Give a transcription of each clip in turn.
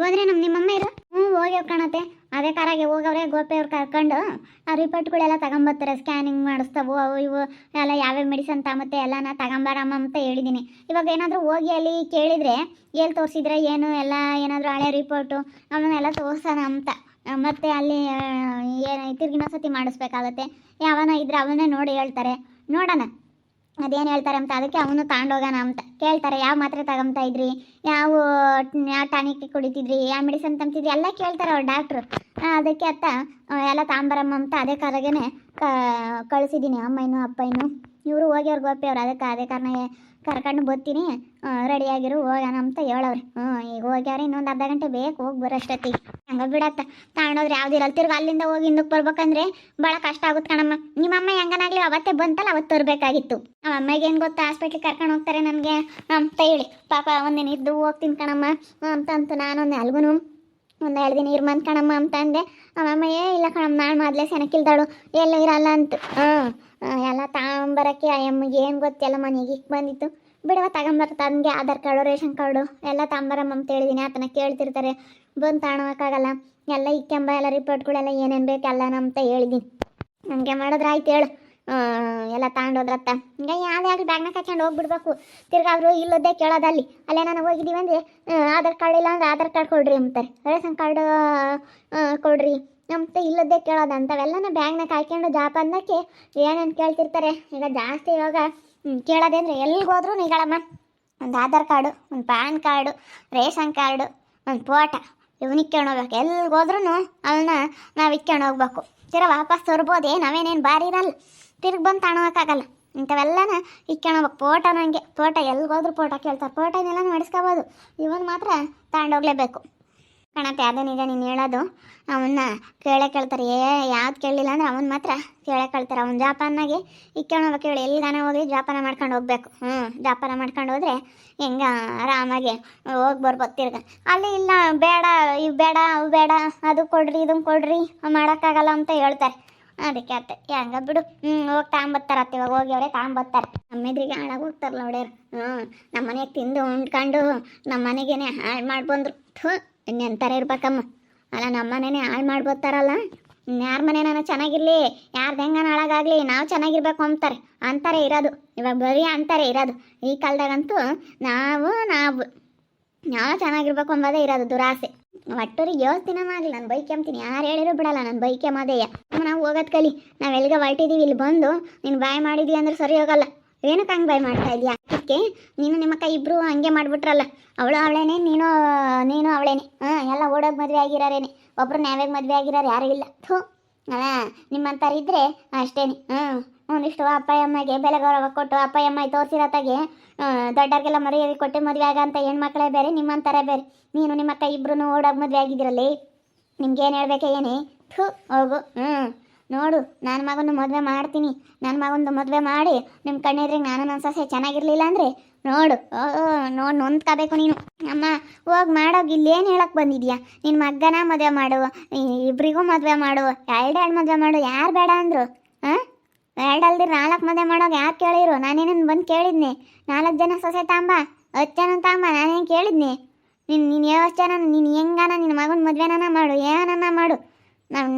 ಹೋದ್ರೆ ನಿಮ್ಮಮ್ಮ ಇರು. ಹೋಗ್ಯಾವ ಕಾಣತ್ತೆ. ಅದೇ ಕಾರಾಗೆ ಹೋಗವ್ರೆ. ಗೋಪಿ ಅವ್ರು ಕರ್ಕೊಂಡು ಆ ರಿಪೋರ್ಟ್ಗಳೆಲ್ಲ ತಗೊಂಬರ್ತಾರೆ. ಸ್ಕ್ಯಾನಿಂಗ್ ಮಾಡಿಸ್ತಾವು ಅವು ಇವು ಎಲ್ಲ ಯಾವ್ಯಾವ ಮೆಡಿಸನ್ ತಗೊಂಬತ್ತೆ ಎಲ್ಲನ ತಗೊಂಬರಮ್ಮ ಅಂತ ಹೇಳಿದ್ದೀನಿ. ಇವಾಗ ಏನಾದರೂ ಹೋಗಿ ಅಲ್ಲಿ ಕೇಳಿದರೆ ಎಲ್ಲಿ ತೋರಿಸಿದ್ರೆ ಏನು ಎಲ್ಲ ಏನಾದರೂ ಹಳೆ ರಿಪೋರ್ಟು ಅವನ್ನೆಲ್ಲ ತೋರ್ಸೋಣ ಅಂತ. ಮತ್ತು ಅಲ್ಲಿ ಏನು ತಿರ್ಗಿನ ಸತಿ ಮಾಡಿಸ್ಬೇಕಾಗತ್ತೆ. ಯಾವನ ಇದ್ರೆ ಅವನ್ನೇ ನೋಡಿ ಹೇಳ್ತಾರೆ. ನೋಡೋಣ ಅದೇನು ಹೇಳ್ತಾರೆ ಅಂತ. ಅದಕ್ಕೆ ಅವನು ತಗೊಂಡೋಗೋಣ ಅಂತ ಕೇಳ್ತಾರೆ. ಯಾವ ಮಾತ್ರೆ ತಗೊಂತಾ ಇದ್ರಿ, ಯಾವ ಟಾನಿಕ್ ಕುಡಿತಿದ್ರಿ, ಯಾವ ಮೆಡಿಸನ್ ತಂತಿದ್ರಿ ಎಲ್ಲ ಕೇಳ್ತಾರೆ ಅವ್ರು ಡಾಕ್ಟ್ರು. ಅದಕ್ಕೆ ಅತ್ತ ಎಲ್ಲ ತಾಂಬರಮ್ಮ ಅಂತ ಅದೇ ಕಾರಾಗೇ ಕಳಿಸಿದ್ದೀನಿ. ಅಮ್ಮಯ್ಯನು ಅಪ್ಪಯ್ಯನು ಇವರು ಹೋಗ್ಯವ್ರು ಗೋಪಿ ಅವ್ರು. ಅದಕ್ಕೆ ಅದೇ ಕಾರಣ ಕರ್ಕೊಂಡು ಬರ್ತೀನಿ, ರೆಡಿಯಾಗಿರು ಹೋಗೋಣ ಅಂತ ಹೇಳವ್ರಿ. ಈಗ ಹೋಗ್ಯಾರ. ಇನ್ನೊಂದು ಅರ್ಧ ಗಂಟೆ ಬೇಕು ಹೋಗಿ ಬರೋಷ್ಟೊತ್ತಿಗೆ. ಹಂಗೆ ಬಿಡತ್ತ ತಗೊಂಡೋದ್ರೆ ಯಾವುದಿಲ್ಲ. ತಿರ್ಗಿ ಅಲ್ಲಿಂದ ಹೋಗಿ ಹಿಂದಕ್ಕೆ ಬರ್ಬೇಕಂದ್ರೆ ಭಾಳ ಕಷ್ಟ ಆಗುತ್ತೆ ಕಣಮ್ಮ. ನಿಮ್ಮಮ್ಮ ಹೆಂಗನಾಗ್ಲಿ ಅವತ್ತೇ ಬಂತಲ್ಲ ಅವತ್ತು ತರಬೇಕಾಗಿತ್ತು. ನಮ್ಮ ಅಮ್ಮಗೆ ಏನು ಗೊತ್ತಾ ಹಾಸ್ಪಿಟ್ಲಿಗೆ ಕರ್ಕೊಂಡು ಹೋಗ್ತಾರೆ ನನಗೆ ಅಂತ ಹೇಳಿ ಪಾಪ ಒಂದಿನ ಇದ್ದು ಹೋಗ್ತೀನಿ ಕಣಮ್ಮ ಅಂತ ನಾನೊಂದು ಅಲ್ಗೂ ಒಂದು 2 ದಿನ ಇರ್ಮಂತ ಕಣಮ್ಮ ಅಂತ ಅಂದೆ. ಅಮ್ಮಮ್ಮ ಇಲ್ಲ ಕಣಮ್ಮ ನಾಳೆ ಮೊದಲೇ ಸೆನಕ್ಕಿಲ್ದಾಳು ಎಲ್ಲ ಇರಲ್ಲ ಅಂತ. ಎಲ್ಲ ತಗೊಂಬರಕ್ಕೆ ಅಮ್ಮಗೆ ಏನು ಗೊತ್ತಿಲ್ಲ ಮನೆಗೆ ಬಂದಿತ್ತು. ಬಿಡವ ತಗೊಂಬರ್ತ ತನಗೆ ಆಧಾರ್ ಕಾರ್ಡು ರೇಷನ್ ಕಾರ್ಡು ಎಲ್ಲ ತಗೊಂಬರಮ್ಮ ಅಂತ ಹೇಳಿದ್ದೀನಿ. ಆತನ ಕೇಳ್ತಿರ್ತಾರೆ ಬಂದು ತಗೊಳಕ್ಕಾಗಲ್ಲ. ಎಲ್ಲ ಇಕ್ಕೆಂಬ ಎಲ್ಲ ರಿಪೋರ್ಟ್ಗಳೆಲ್ಲ ಏನೇನು ಬೇಕು ಎಲ್ಲನ ಅಂತ ಹೇಳಿದ್ದೀನಿ. ನನಗೆ ಮಾಡಿದ್ರೆ ಆಯ್ತು ಹೇಳು. ಎಲ್ಲ ತಗೊಂಡೋದ್ರತ್ತ ಹಿಂಗೆ ಯಾವುದೇ ಆಗಲಿ ಬ್ಯಾಗ್ನಾಗ ಹಾಕ್ಕೊಂಡು ಹೋಗ್ಬಿಡ್ಬೇಕು. ತಿರ್ಗಾದ್ರು ಇಲ್ಲದ್ದೇ ಕೇಳೋದಲ್ಲಿ ಅಲ್ಲೇ ನಾನು ಹೋಗಿದ್ದೀವಿ ಅಂದರೆ ಆಧಾರ್ ಕಾರ್ಡ್ ಇಲ್ಲ ಅಂದರೆ ಆಧಾರ್ ಕಾರ್ಡ್ ಕೊಡ್ರಿ ಅಂತಾರೆ, ರೇಷನ್ ಕಾರ್ಡು ಕೊಡ್ರಿ ಅಂತ ಇಲ್ಲದ್ದೇ ಕೇಳೋದು. ಅಂಥವೆಲ್ಲನ ಬ್ಯಾಗ್ನಾಗ ಹಾಕ್ಕೊಂಡು ಜಾಪನ್ನಕ್ಕೆ ಏನೇನು ಕೇಳ್ತಿರ್ತಾರೆ. ಈಗ ಜಾಸ್ತಿ ಇವಾಗ ಕೇಳೋದೆ ಅಂದರೆ ಎಲ್ಲಿಗೋದ್ರೂ ನಿಗಳಮ್ಮ ಒಂದು ಆಧಾರ್ ಕಾರ್ಡು, ಒಂದು ಪ್ಯಾನ್ ಕಾರ್ಡು, ರೇಷನ್ ಕಾರ್ಡು, ಒಂದು ಫೋಟೋ ಇವನ್ನ ಇಕ್ಕೊಂಡು ಹೋಗ್ಬೇಕು. ಎಲ್ಲಿಗೋದ್ರೂ ಅವನ್ನ ನಾವು ಇಕ್ಕೊಂಡು ಹೋಗ್ಬೇಕು. ವಾಪಸ್ ತರ್ಬೋದೇ ನಾವೇನೇನು ಬಾರಿ ಇರಲ್ಲ. ತಿರ್ಗಿ ಬಂದು ತಗೊಳಕ್ಕಾಗಲ್ಲ. ಇಂಥವೆಲ್ಲನ ಇಕ್ಕೊಂಡು ಹೋಗ್ಬೇಕು. ಫೋಟೋ ನನಗೆ ಫೋಟೋ ಎಲ್ಲಿಗೋದ್ರೂ ಫೋಟೋ ಕೇಳ್ತಾರೆ. ಫೋಟೋನೆಲ್ಲ ಮಾಡಿಸ್ಕೋಬೋದು. ಇವನ್ ಮಾತ್ರ ತಗೊಂಡೋಗ್ಲೇಬೇಕು ಕಣತ್ತೆ. ಅದೇ ನಿಜ ನೀನು ಹೇಳೋದು. ಅವನ್ನ ಕೇಳ್ತಾರೆ. ಯಾವ್ದು ಕೇಳಲಿಲ್ಲ ಅಂದರೆ ಅವನ್ನ ಮಾತ್ರ ಕೇಳ್ತಾರೆ. ಅವ್ನು ಜಾಪಾನಾಗೆ ಇಕ್ಕೊಂಡು ಹೋಗ್ಬೇಕು. ಹೇಳಿ ಎಲ್ಲಿಗಾನ ಹೋಗಿ ಜಾಪಾನ ಮಾಡ್ಕೊಂಡು ಹೋಗ್ಬೇಕು. ಜಾಪಾನ ಮಾಡ್ಕೊಂಡು ಹೋದ್ರೆ ಹೆಂಗ ಆರಾಮಾಗಿ ಹೋಗಿ ಬರ್ಬೋದು. ತಿರ್ಗ ಅಲ್ಲಿ ಇಲ್ಲ ಬೇಡ ಇವು ಬೇಡ ಅವು ಬೇಡ ಅದು ಕೊಡ್ರಿ ಇದನ್ನು ಕೊಡ್ರಿ ಮಾಡೋಕ್ಕಾಗಲ್ಲ ಅಂತ ಹೇಳ್ತಾರೆ. ಅದಕ್ಕೆ ಅತ್ತೆ ಹೆಂಗ ಬಿಡು. ಹೋಗಿ ತಗೊಂಬರ್ತಾರತ್ತೆ. ಇವಾಗ ಹೋಗ್ಯವ್ರೆ ತಗೊಂಬರ್ತಾರೆ. ನಮ್ಮೆದ್ರಿಗೆ ಹಾಳಾಗಿ ಹೋಗ್ತಾರಲ್ಲ ಹೊಡೆಯರು. ನಮ್ಮ ಮನೆಗೆ ತಿಂದು ಉಂಡ್ಕೊಂಡು ನಮ್ಮ ಮನೆಗೇನೆ ಹಾಳು ಮಾಡಿ ಬಂದರು. ಇನ್ನೆಂಥರ ಇರ್ಬೇಕಮ್ಮ. ಅಲ್ಲ ನಮ್ಮ ಮನೆಯೇ ಹಾಳು ಮಾಡ್ಬೋತಾರಲ್ಲ. ಯಾರ ಮನೆ ನಾನು ಚೆನ್ನಾಗಿರಲಿ, ಯಾರ್ದು ಹೆಂಗ ಹಾಳಾಗಲಿ ನಾವು ಚೆನ್ನಾಗಿರ್ಬೇಕು ಅಂತಾರೆ ಇರೋದು. ಇವಾಗ ಬರೀ ಅಂತಾರೆ ಇರೋದು. ಈ ಕಾಲದಾಗಂತೂ ನಾವು ಚೆನ್ನಾಗಿರ್ಬೇಕು ಅಂಬೋದೇ ಇರೋದು ದುರಾಸೆ. ಒಟ್ಟೂರಿಗೆ ಯೋಚನೆ ಆಗಲಿ. ನಾನು ಬೈಕೆಂಬ್ತೀನಿ. ಯಾರು ಹೇಳಿರೋ ಬಿಡಲ್ಲ ನಾನು ಬೈಕೆಂಬೋದೆಯ. ನಾವು ಹೋಗೋದು ಕಲಿ. ನಾವು ಎಲ್ಲಿಗೆ ಹೊರಟಿದ್ದೀವಿ ಇಲ್ಲಿ ಬಂದು ನೀನು ಬಾಯ್ ಮಾಡಿದ್ವಿ ಅಂದ್ರೆ ಸರಿ ಹೋಗಲ್ಲ. ಏನಕ್ಕೆ ಹಂಗೆ ಬಾಯ್ ಮಾಡ್ತಾ ಇದೆಯಾ? ಅದಕ್ಕೆ ನೀನು ನಿಮ್ಮ ಅಕ್ಕ ಇಬ್ಬರು ಹಂಗೆ ಮಾಡಿಬಿಟ್ರಲ್ಲ. ಅವಳು ಅವಳೇನೆ ನೀನು ಅವಳೇನೆ. ಎಲ್ಲ ಓಡೋಗಿ ಮದುವೆ ಆಗಿರೋರೇನೆ. ಒಬ್ಬರು ನ್ಯಾವ್ಯಾಗ ಮದುವೆ ಆಗಿರೋರು ಯಾರೂ ಇಲ್ಲ. ನಿಮ್ಮಂಥವ್ರು ಇದ್ದರೆ ಅಷ್ಟೇನೆ. ಒಂದಿಷ್ಟು ಅಪ್ಪ ಅಮ್ಮಗೆ ಬೆಲೆ ಗೌರವ ಕೊಟ್ಟು ಅಪ್ಪ ಅಮ್ಮ ತೋರಿಸಿರತ್ತಾಗೆ ದೊಡ್ಡವ್ರಿಗೆಲ್ಲ ಮರ್ಯಾದೆ ಕೊಟ್ಟು ಮದುವೆ ಆಗಂತ ಹೆಣ್ಮಕ್ಳೇ ಬೇರೆ, ನಿಮ್ಮಂಥರೇ ಬೇರೆ. ನೀನು ನಿಮ್ಮ ಅಕ್ಕ ಇಬ್ಬರು ಓಡೋಗಿ ಮದುವೆ ಆಗಿದ್ರಲ್ಲಿ ನಿಮ್ಗೇನು ಹೇಳ್ಬೇಕೆ ಏನೇ? ಹೋಗು. ನೋಡು ನನ್ನ ಮಗನ ಮದುವೆ ಮಾಡ್ತೀನಿ. ನನ್ನ ಮಗಂದು ಮದುವೆ ಮಾಡಿ ನಿಮ್ಮ ಕಣ್ಣೆದ್ರಿಗೆ ನಾನು ನನ್ನ ಸೊಸೆ ಚೆನ್ನಾಗಿರಲಿಲ್ಲ ಅಂದರೆ ನೋಡು ನೊಂದ್ಕೋಬೇಕು ನೀನು. ಅಮ್ಮ ಹೋಗಿ ಮಾಡೋಗಿ ಇಲ್ಲೇನು ಹೇಳಕ್ಕೆ ಬಂದಿದ್ಯಾ? ನಿನ್ನ ಮಗನ ಮದುವೆ ಮಾಡು, ಇಬ್ಬರಿಗೂ ಮದುವೆ ಮಾಡು, ಎರಡು ಮದುವೆ ಮಾಡು. ಯಾರು ಬೇಡ ಅಂದರು? 2 ಅಲ್ದಿರ 4 ಮದುವೆ ಮಾಡೋಗಿ ಯಾರು ಕೇಳಿರು? ನಾನೇನೇನು ಬಂದು ಕೇಳಿದ್ನಿ? 4 ಜನ ಸೊಸೆ ತಾಂಬ 10 ಜನ ತಾಂಬ ನಾನೇನು ಕೇಳಿದ್ನಿ? ನೀನು 7 ಜನ ನೀನು ಹೆಂಗಾನ ನಿನ್ನ ಮಗನ ಮದುವೆನ ಮಾಡು, ಏನನ್ನ ಮಾಡು.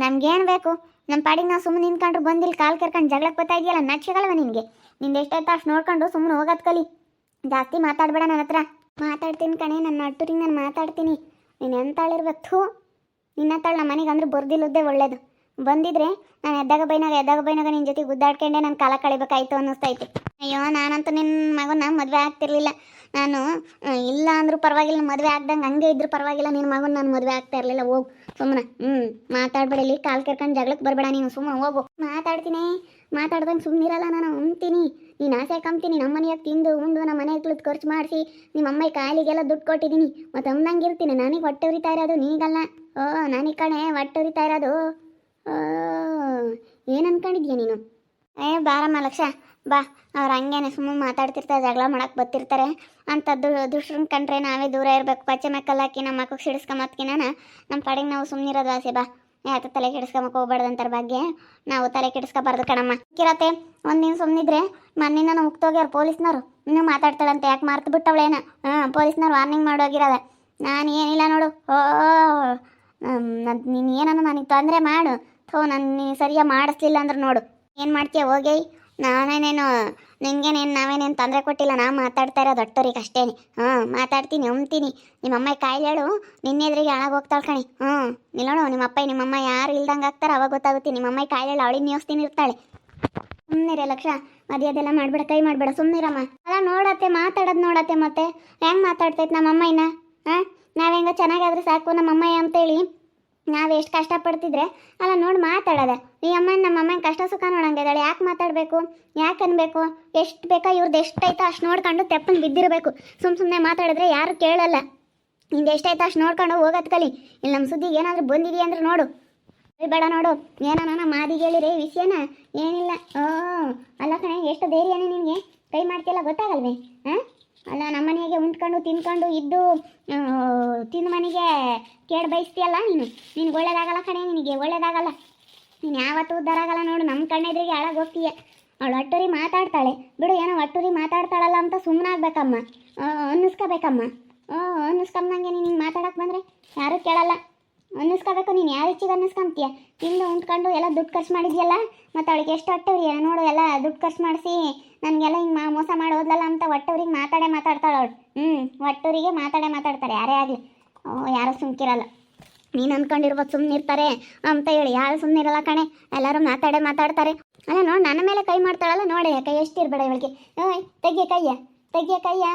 ನಮ್ಗೇನು ಬೇಕು? ನಮ್ಮ ಪಾಡಿಗೆ ನಾವು ಸುಮ್ಮನೆ ನಿಂತ್ಕೊಂಡ್ರು ಬಂದಿಲ್ಲ ಕಾಲು ಕೆರ್ಕೊಂಡು ಜಗಳಕ್ಕೆ ಬರ್ತಾ ಇದೆಯಲ್ಲ. ನಚ್ಚಿಗಲ್ವ ನಿನಗೆ? ನಿಂದು ಎಷ್ಟಾಯ್ತು ಅಷ್ಟು ನೋಡ್ಕೊಂಡು ಸುಮ್ಮನೆ ಹೋಗೋದು ಕಲಿ. ಜಾಸ್ತಿ ಮಾತಾಡಬೇಡ ನನ್ನ ಹತ್ರ. ಮಾತಾಡ್ತೀನಿ ಕಣೆ, ನನ್ನ ಅಟ್ಟೂರಿಗೆ ನಾನು ಮಾತಾಡ್ತೀನಿ. ನೀನು ಎಂತಾಳಿರ್ಬೇಕು. ನಿನ್ನ ತಾಳು ನಮ್ಮ ಮನೆಗೆ ಅಂದ್ರೆ ಬರ್ದಿಲ್ಲದ್ದೇ ಒಳ್ಳೇದು. ಬಂದಿದ್ರೆ ನಾನು ಎದ್ದಾಗ ಬೈನಾಗ ನಿನ್ನ ಜೊತೆ ಗುದ್ದಾಡ್ಕೊಂಡೆ ನಾನು ಕಾಲ ಕಳಿಬೇಕಾಯ್ತು ಅನ್ನಿಸ್ತೈತೆ. ಅಯ್ಯೋ ನಾನಂತೂ ನಿನ್ನ ಮಗನ ಮದುವೆ ಆಗ್ತಿರ್ಲಿಲ್ಲ. ನಾನು ಇಲ್ಲ ಅಂದರೂ ಪರವಾಗಿಲ್ಲ, ಮದುವೆ ಆಗ್ದಂಗೆ ಹಂಗೆ ಇದ್ರೂ ಪರವಾಗಿಲ್ಲ, ನಿನ್ನ ಮಗನ ನಾನು ಮದುವೆ ಆಗ್ತಾ ಇರಲಿಲ್ಲ. ಹೋಗು ಸುಮ್ಮನೆ. ಮಾತಾಡ್ಬೇಡಲಿ, ಕಾಲು ಕೆರ್ಕೊಂಡು ಜಗಳಕ್ಕೆ ಬರಬೇಡ ನೀನು. ಸುಮ್ಮನೆ ಹೋಗು. ಮಾತಾಡ್ದಂಗೆ ಸುಮ್ಮನಿರಲ್ಲ ನಾನು. ಅಂತೀನಿ ನೀನು ಆಸೆ ಕಂತೀನಿ. ನಮ್ಮ ಮನೆಯಾಗ ತಿಂದು ಉಂಡು ನಮ್ಮ ಮನೆಗೆ ತುಳಿದು ಖರ್ಚು ಮಾಡಿಸಿ ನಿಮ್ಮ ಅಮ್ಮ ಕಾಲಿಗೆಲ್ಲ ದುಡ್ಡು ಕೊಟ್ಟಿದ್ದೀನಿ. ಮತ್ತು ಅಮ್ಮಂಗೆ ಇರ್ತೀನಿ. ನನಗೆ ಹೊಟ್ಟೆ ಉರಿತಾ ಇರೋದು ನೀಗಲ್ಲ. ನನಗೆ ಕಣೆ ಹೊಟ್ಟೆ ಉರಿತಾ ಇರೋದು. ಏನು ಅನ್ಕೊಂಡಿದ್ಯಾ ನೀನು? ಬಾರಮ್ಮ ಲಕ್ಷ ಬಾ. ಅವ್ರು ಹಂಗೇನೆ ಸುಮ್ಮನೆ ಮಾತಾಡ್ತಿರ್ತಾರೆ, ಜಗಳ ಮಾಡಕ್ಕೆ ಬರ್ತಿರ್ತಾರೆ. ಅಂಥದ್ದು ದುಷ್ಟ್ರನ್ನ ಕಂಡ್ರೆ ನಾವೇ ದೂರ ಇರಬೇಕು. ಪಚ್ಚೆ ಮಕ್ಕಳು ಹಾಕಿ ನಮ್ಮ ಮಕ್ಕಳು ಸಿಡಿಸ್ಕೊಂಬತ್ಕಿನ ನಮ್ಮ ಕಡೆಗೆ ನಾವು ಸುಮ್ಮನಿರೋದು ಆಸೆ. ಬಾ ಯಾಕೆ ತಲೆ ಕೆಡಿಸ್ಕೊಂಬಕ್ಕೆ ಹೋಗ್ಬಾರ್ದು ಅಂತಾರ ಬಗ್ಗೆ ನಾವು ತಲೆ ಕೆಡಿಸ್ಕೊಬಾರ್ದು ಕಣಮ್ಮ. ಕಿರತ್ತೆ ಒಂದಿನ ಸುಮ್ಮನಿದ್ರೆ ಮೊನ್ನಿಂದ ನಾವು ಮುಕ್ತೋಗ್ಯಾರ ಪೊಲೀಸ್ನವರು. ಇನ್ನೂ ಮಾತಾಡ್ತಾಳಂತೆ. ಯಾಕೆ ಮರ್ತು ಬಿಟ್ಟವಳೇನ? ಪೊಲೀಸ್ನವ್ರು ವಾರ್ನಿಂಗ್ ಮಾಡೋಗಿರೋದ. ನಾನು ಏನಿಲ್ಲ ನೋಡು. ನೀನು ಏನನ್ನ ನನಗೆ ತೊಂದರೆ ಮಾಡು ನಾನು ನೀನು ಸರಿಯಾಗಿ ಮಾಡಿಸ್ಲಿಲ್ಲ ಅಂದ್ರೆ ನೋಡು ಏನು ಮಾಡ್ತೀಯ ಹೋಗಿ. ನಾನೇನೇನು ನಿನಗೇನೇನು ನಾವೇನೇನು ತೊಂದರೆ ಕೊಟ್ಟಿಲ್ಲ, ನಾ ಮಾತಾಡ್ತಾ ಇರೋದು ದೊಡ್ಡವ್ರಿಗೆ ಅಷ್ಟೇ. ಮಾತಾಡ್ತೀನಿ ಅಂತೀನಿ. ನಿಮ್ಮಮ್ಮ ಕಾಯಿಲೆ ಹೇಳು ನಿನ್ನೆ ಎದುರಿಗೆ ಹಾಳಾಗಿ ಹೋಗ್ತಾಳೆ ಕಣಿ. ನಿಲ್ಲೋಣ ನಿಮ್ಮಮ್ಮ ಯಾರು ಇಲ್ದಂಗೆ ಆಗ್ತಾರೆ ಅವಾಗ ಗೊತ್ತಾಗುತ್ತೆ. ನಿಮ್ಮಮ್ಮ ಕಾಯಿಲೆ ಹೇಳು ಅವಳಿಗೆ ನೀವಸ್ತೀನಿ ಇರ್ತಾಳೆ. ಸುಮ್ಮನಿರ ಲಕ್ಷ, ಮರ್ಯಾದೆಲ್ಲ ಮಾಡಬೇಡ, ಕೈ ಮಾಡಬೇಡ, ಸುಮ್ಮನಿರಮ್ಮ. ಅಲ್ಲ ನೋಡತ್ತೆ ಮಾತಾಡೋದು ನೋಡತ್ತೆ ಮತ್ತೆ ಹೆಂಗೆ ಮಾತಾಡ್ತೈತೆ ನಮ್ಮಮ್ಮ ಇನ್ನ. ನಾವು ಹೆಂಗ ಚೆನ್ನಾಗಾದ್ರೆ ಸಾಕು ನಮ್ಮಮ್ಮ ಅಂತೇಳಿ ನಾವು ಎಷ್ಟು ಕಷ್ಟಪಡ್ತಿದ್ರೆ ಅಲ್ಲ ನೋಡಿ ಮಾತಾಡೋದ. ಈ ನಮ್ಮಮ್ಮ ಕಷ್ಟ ಸುಖ ನೋಡಂಗಿದ್ದಾಳೆ, ಯಾಕೆ ಮಾತಾಡಬೇಕು, ಯಾಕೆ ಅನ್ಬೇಕು, ಎಷ್ಟು ಬೇಕಾ ಇವ್ರದ್ದು ಎಷ್ಟೈತೋ ಅಷ್ಟು ನೋಡ್ಕೊಂಡು ತೆಪ್ಪನ್ ಬಿದ್ದಿರಬೇಕು. ಸುಮ್ಮನೆ ಮಾತಾಡಿದ್ರೆ ಯಾರು ಕೇಳಲ್ಲ. ನಿಂದು ಎಷ್ಟೈತೋ ಅಷ್ಟು ನೋಡ್ಕೊಂಡು ಹೋಗೋದು ಕಲಿ. ಇಲ್ಲಿ ನಮ್ಮ ಸುದ್ದಿಗೆ ಏನಾದರೂ ಬಂದಿದೆಯಾ ಅಂದ್ರೆ ನೋಡು ಬೇಡ ನೋಡು. ಏನೋ ಮಾದಿಗೆ ಹೇಳಿರಿ ವಿಷಯನ ಏನಿಲ್ಲ. ಅಲ್ಲ ಕಣೆ, ಎಷ್ಟು ಧೈರ್ಯನೇ ನಿನಗೆ, ಕೈ ಮಾಡ್ತಿಲ್ಲ ಗೊತ್ತಾಗಲ್ವೇ? ಅಲ್ಲ ನಮ್ಮನೆಗೆ ಉಂಡ್ಕೊಂಡು ತಿನ್ಕೊಂಡು ಇದ್ದು ತಿಂದು ಮನೆಗೆ ಕೇಳಿ ಬಯಸ್ತೀಯಲ್ಲ ನೀನು. ನಿನಗೆ ಒಳ್ಳೇದಾಗಲ್ಲ ಕಣೆ, ನಿನಗೆ ಒಳ್ಳೇದಾಗಲ್ಲ. ನೀನು ಯಾವತ್ತೂ ಉದ್ಧಾರ ಆಗಲ್ಲ ನೋಡು. ನಮ್ಮ ಕಣ್ಣೆದ್ರಿಗೆ ಹಾಳಾಗಿ ಹೋಗ್ತೀಯ. ಅವಳು ಒಟ್ಟೂರಿ ಮಾತಾಡ್ತಾಳೆ ಬಿಡು, ಏನೋ ಒಟ್ಟೂರಿ ಮಾತಾಡ್ತಾಳಲ್ಲ ಅಂತ ಸುಮ್ಮನಾಗಬೇಕಮ್ಮ, ಅನ್ನಿಸ್ಕೋಬೇಕಮ್ಮ. ಅನ್ನಿಸ್ಕೊಂಬಂಗೆ ನೀನು ಮಾತಾಡೋಕೆ ಬಂದರೆ ಯಾರೂ ಕೇಳಲ್ಲ. ಅನ್ನಿಸ್ಕೋಬೇಕು. ನೀನು ಯಾವ ಇಚ್ಛೆಗೆ ಅನ್ನಿಸ್ಕೊಂತೀಯ? ತಿಂದು ಉಂಡ್ಕೊಂಡು ಎಲ್ಲ ದುಡ್ಡು ಖರ್ಚು ಮಾಡಿದ್ಯಲ್ಲ, ಮತ್ತು ಅವಳಿಗೆ ಎಷ್ಟು ಹೊಟ್ಟವ್ರಿ ನೋಡು, ಎಲ್ಲ ದುಡ್ಡು ಖರ್ಚು ಮಾಡಿಸಿ ನನಗೆಲ್ಲ ಹಿಂಗೆ ಮೋಸ ಮಾಡಿ ಹೋದ್ಲಲ್ಲ ಅಂತ ಒಟ್ಟವ್ರಿಗೆ ಮಾತಾಡ್ತಾಳೆ ಅವಳು. ಒಟ್ಟೂರಿಗೆ ಮಾತಾಡ್ತಾರೆ ಯಾರೇ ಆಗಲಿ. ಯಾರೂ ಸುಮ್ಕಿರಲ್ಲ. ನೀನು ಅಂದ್ಕೊಂಡಿರ್ಬೋದು ಸುಮ್ಮನಿರ್ತಾರೆ ಅಂತ ಹೇಳಿ, ಯಾರು ಸುಮ್ಮನಿರಲ್ಲ ಕಣೆ, ಎಲ್ಲರೂ ಮಾತಾಡ್ತಾರೆ. ಅಲ್ಲ ನೋಡಿ ನನ್ನ ಮೇಲೆ ಕೈ ಮಾಡ್ತಾಳಲ್ಲ ನೋಡಿ, ಕೈ ಎಷ್ಟಿರ್ಬೇಡ ಇವಳಿಗೆ. ತೆಗಿಯ ಕಯ್ಯ.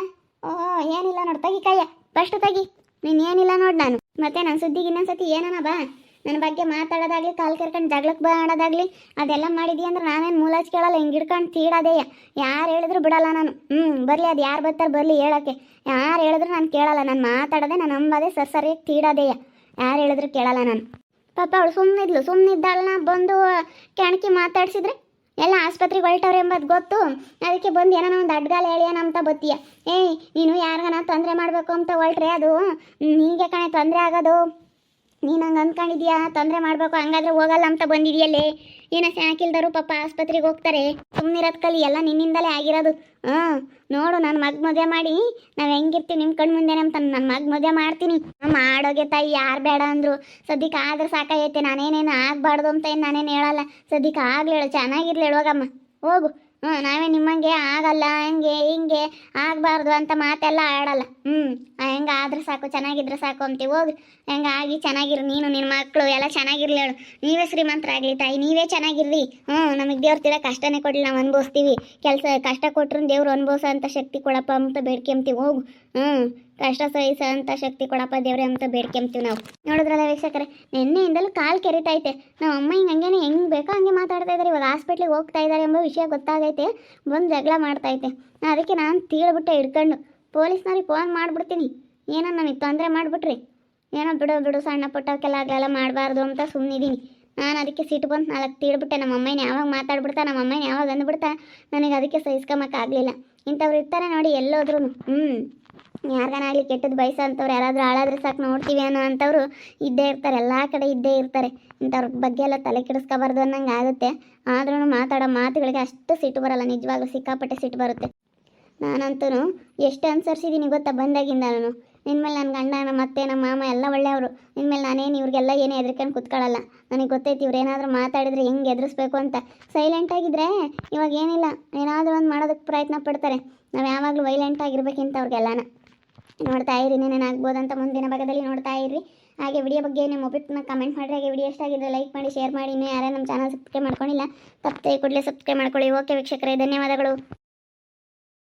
ಏನಿಲ್ಲ ನೋಡಿ, ತೆಗಿ ಕಯ್ಯ, ಫಸ್ಟ್ ತೆಗಿ. ನೀನು ಏನಿಲ್ಲ ನೋಡಿ. ನಾನು ಮತ್ತೆ ನನ್ನ ಸುದ್ದಿಗೆ ಇನ್ನೊಂದ್ಸತಿ ಏನನ ಬಾ, ನನ್ನ ಬಗ್ಗೆ ಮಾತಾಡೋದಾಗ್ಲಿ, ಕಾಲು ಕೆರ್ಕೊಂಡು ಜಗಳಕ್ಕೆ ಬಾಡೋದಾಗ್ಲಿ ಅದೆಲ್ಲ ಮಾಡಿದ್ಯಾ ಅಂದ್ರೆ ನಾನೇನು ಮೂಲಾಚ್ ಕೇಳಲ್ಲ. ಹಿಂಗೆ ಹಿಡ್ಕೊಂಡು ತೀಡೋದೇಯ. ಯಾರು ಹೇಳಿದ್ರು ಬಿಡಲ್ಲ ನಾನು. ಬರಲಿ, ಅದು ಯಾರು ಬರ್ತಾರೆ ಬರಲಿ ಹೇಳೋಕ್ಕೆ. ಯಾರು ಹೇಳಿದ್ರು ನಾನು ಕೇಳಲ್ಲ. ನಾನು ಮಾತಾಡೋದೆ, ನಾನು ಅಂಬೋದೇ ಸರಿಯಾಗಿ ತೀಡೋದೇಯ. ಯಾರು ಹೇಳಿದ್ರು ಕೇಳಲ್ಲ ನಾನು. ಪಾಪ ಅವಳು ಸುಮ್ಮನಿದ್ದಾಳನ್ನ ಬಂದು ಕೆಣಕಿ ಮಾತಾಡ್ಸಿದ್ರೆ ಎಲ್ಲ ಆಸ್ಪತ್ರೆಗೆ ಹೊರಟವ್ರೆ ಎಂಬುದು ಗೊತ್ತು. ಅದಕ್ಕೆ ಬಂದು ಏನೋ ಒಂದು ಅಡ್ಗಾಲ ಹೇಳ್ಯಾನ ಅಂತ ಬತ್ತೀಯ. ನೀನು ಯಾರಿಗಾನ ತೊಂದರೆ ಮಾಡಬೇಕು ಅಂತ ಹೊರಟ್ರೆ ಅದು ನಿನಗೆ ಕಣೆ ತೊಂದರೆ ಆಗೋದು. ನೀನು ಹಂಗೆ ಅಂದ್ಕೊಂಡಿದ್ಯಾ ತೊಂದರೆ ಮಾಡಬೇಕು, ಹಂಗಾದ್ರೆ ಹೋಗಲ್ಲ ಅಂತ ಬಂದಿದೆಯಲ್ಲೇ. ಏನೋ ಸ್ಯಾಕಿಲ್ದರು ಪಾಪ ಆಸ್ಪತ್ರೆಗೆ ಹೋಗ್ತಾರೆ. ಸುಮ್ಮನಿರೋದು ಕಲಿ, ಎಲ್ಲ ನಿನ್ನಿಂದಲೇ ಆಗಿರೋದು. ನೋಡು, ನನ್ನ ಮಗ ಮದುವೆ ಮಾಡಿ ನಾವು ಹೆಂಗಿರ್ತೀವಿ ನಿಮ್ಮ ಕಣ್ಣು ಮುಂದೆ ಅಂತ ನನ್ನ ಮಗ ಮದುವೆ ಮಾಡ್ತೀನಿ. ಮಾಡೋಗೆ ತಾಯಿ, ಯಾರು ಬೇಡ ಅಂದರು. ಸದ್ಯಕ್ಕೆ ಆದ್ರೆ ಸಾಕಾಗೈತೆ. ನಾನೇನೇನು ಆಗಬಾರ್ದು ಅಂತ ಏನು ನಾನೇನು ಹೇಳಲ್ಲ. ಸದ್ಯಕ್ಕೆ ಆಗ್ಲೇಳು, ಚೆನ್ನಾಗಿರ್ಲಿ ಹೋಗಮ್ಮ, ಹೋಗು. ನಾವೇ ನಿಮ್ಮಂಗೆ ಆಗಲ್ಲ ಹಿಂಗೆ ಆಗಬಾರ್ದು ಅಂತ ಮಾತೆಲ್ಲ ಆಡಲ್ಲ. ಹೆಂಗೆ ಆದ್ರೆ ಸಾಕು, ಚೆನ್ನಾಗಿದ್ರೆ ಸಾಕು ಅಂತೀವಿ. ಹೋಗಿ ಹೆಂಗೆ ಆಗಿ ಚೆನ್ನಾಗಿರಿ, ನೀನು ನಿನ್ನ ಮಕ್ಕಳು ಎಲ್ಲ ಚೆನ್ನಾಗಿರ್ಲಿ ಹೇಳು. ನೀವೇ ಶ್ರೀಮಂತರಾಗಲಿ ತಾಯಿ, ನೀವೇ ಚೆನ್ನಾಗಿರ್ರಿ. ನಮಗೆ ದೇವ್ರ ತೀರ ಕಷ್ಟನೇ ಕೊಡಲಿ, ನಾವು ಅನುಭವಿಸ್ತೀವಿ. ಕಷ್ಟ ಕೊಟ್ಟರು ದೇವ್ರು ಅನುಭವಿಸೋ ಅಂತ ಶಕ್ತಿ ಕೊಡಪ್ಪ ಅಂತ ಬೇಡ್ಕೊಂತೀವಿ. ಹೋಗು. ಕಷ್ಟ ಸಹಿಸೋ ಅಂತ ಶಕ್ತಿ ಕೊಡಪ್ಪ ದೇವ್ರೆ ಅಂತ ಬೇಡ್ಕೊಂತೀವಿ ನಾವು. ನೋಡಿದ್ರಲ್ಲ ವೀಕ್ಷಕರೇ, ನಿನ್ನೆಯಿಂದಲೂ ಕಾಲು ಕೆರಿತೈತೆ. ನಮ್ಮ ಅಮ್ಮ ಹಂಗೇನೆ ಹೆಂಗೆ ಬೇಕೋ ಹಂಗೆ ಮಾತಾಡ್ತಾ ಇದ್ದಾರೆ. ಇವಾಗ ಹಾಸ್ಪಿಟ್ಲಿಗೆ ಹೋಗ್ತಾ ಇದ್ದಾರೆ ಎಂಬ ವಿಷಯ ಗೊತ್ತಾಗೈತೆ. ಬಂದು ಜಗಳ ಮಾಡ್ತೈತೆ. ಅದಕ್ಕೆ ನಾನು ತೀಳ್ಬಿಟ್ಟೆ ಹಿಡ್ಕೊಂಡು ಪೊಲೀಸ್ನವ್ರಿಗೆ ಫೋನ್ ಮಾಡಿಬಿಡ್ತೀನಿ. ಏನೋ ನನಗೆ ತೊಂದರೆ ಮಾಡಿಬಿಟ್ರಿ, ಏನೋ ಬಿಡು ಸಣ್ಣ ಪುಟ್ಟಕ್ಕೆಲ್ಲ ಆಗಲೆಲ್ಲ ಮಾಡಬಾರ್ದು ಅಂತ ಸುಮ್ಮನಿದ್ದೀನಿ. ನಾನು ಅದಕ್ಕೆ ಸಿಟ್ಟು ಬಂತು, ನಾಲ್ಕು ತೀಳ್ಬಿಟ್ಟೆ. ನಮ್ಮ ಅಮ್ಮನ ಯಾವಾಗ ಮಾತಾಡ್ಬಿಡ್ತಾ, ನಮ್ಮ ಅಮ್ಮನ ಯಾವಾಗ ಅಂದ್ಬಿಡ್ತಾ, ನನಗೆ ಅದಕ್ಕೆ ಸಹಿಸ್ಕೊಂಬಕ್ಕಾಗಲಿಲ್ಲ. ಇಂಥವ್ರು ಇರ್ತಾರೆ ನೋಡಿ ಎಲ್ಲೋದ್ರೂ. ಯಾರಿಗಾನಾಗಲಿ ಕೆಟ್ಟದ್ದು ಬಯಸೋ ಅಂಥವ್ರು ಯಾರಾದರೂ ಹಾಳಾದ್ರೆ ಸಾಕು ನೋಡ್ತೀವಿ ಅನ್ನೋ ಅಂಥವ್ರು ಇದ್ದೇ ಇರ್ತಾರೆ, ಎಲ್ಲ ಕಡೆ ಇದ್ದೇ ಇರ್ತಾರೆ. ಇಂಥವ್ರ ಬಗ್ಗೆ ಎಲ್ಲ ತಲೆ ಕೆಡಿಸ್ಕೋಬಾರ್ದು ಅನ್ನಂಗೆ ಆಗುತ್ತೆ. ಆದ್ರೂ ಮಾತಾಡೋ ಮಾತುಗಳಿಗೆ ಅಷ್ಟು ಸಿಟ್ಟು ಬರಲ್ಲ, ನಿಜವಾಗ್ಲೂ ಸಿಕ್ಕಾಪಟ್ಟೆ ಸಿಟ್ಟು ಬರುತ್ತೆ. ನಾನಂತೂ ಎಷ್ಟು ಅನುಸರಿಸಿದ್ದೀನಿ ಗೊತ್ತಾ ಬಂದಾಗಿಂದ. ನಾನು ಇನ್ಮೇಲೆ ನನ್ನ ಗಂಡ ನಮ್ಮ ಅತ್ತೆ ನಮ್ಮ ಮಾಮ ಎಲ್ಲ ಒಳ್ಳೆಯವರು. ಇನ್ಮೇಲೆ ನಾನೇನು ಇವ್ರಿಗೆಲ್ಲ ಏನೇ ಹೆದರ್ಕೊಂಡು ಕುತ್ಕೊಳ್ಳಲ್ಲ. ನನಗೆ ಗೊತ್ತೈತಿ ಇವ್ರು ಏನಾದರೂ ಮಾತಾಡಿದ್ರೆ ಹೆಂಗೆ ಎದುರಿಸ್ಬೇಕು ಅಂತ. ಸೈಲೆಂಟಾಗಿದ್ದರೆ ಇವಾಗ ಏನಿಲ್ಲ, ಏನಾದರೂ ಒಂದು ಮಾಡೋದಕ್ಕೆ ಪ್ರಯತ್ನ ಪಡ್ತಾರೆ. ನಾವು ಯಾವಾಗಲೂ ವೈಲೆಂಟಾಗಿರ್ಬೇಕಿಂತ ಅವ್ರಿಗೆಲ್ಲನ ನೋಡ್ತಾ ಇರಿ. ಏನೇನಾಗ್ಬೋದಂತ ಮುಂದಿನ ಭಾಗದಲ್ಲಿ ನೋಡ್ತಾ ಇರಿ. ಹಾಗೆ ವಿಡಿಯೋ ಬಗ್ಗೆ ನಿಮ್ಮ ಒಪಿನಿಯನ್ನ ಕಮೆಂಟ್ ಮಾಡಿರಿ. ಹಾಗೆ ವಿಡಿಯೋ ಎಷ್ಟಾಗಿದ್ದರೆ ಲೈಕ್ ಮಾಡಿ, ಶೇರ್ ಮಾಡಿ. ಇನ್ನೂ ಯಾರೇ ನಮ್ಮ ಚಾನಲ್ ಸಬ್ಸ್ಕ್ರೈಬ್ ಮಾಡ್ಕೊಂಡಿಲ್ಲ ತಪ್ಪದೆ ಕೂಡಲೇ ಸಬ್ಸ್ಕ್ರೈಬ್ ಮಾಡ್ಕೊಳ್ಳಿ. ಓಕೆ ವೀಕ್ಷಕರೇ, ಧನ್ಯವಾದಗಳು.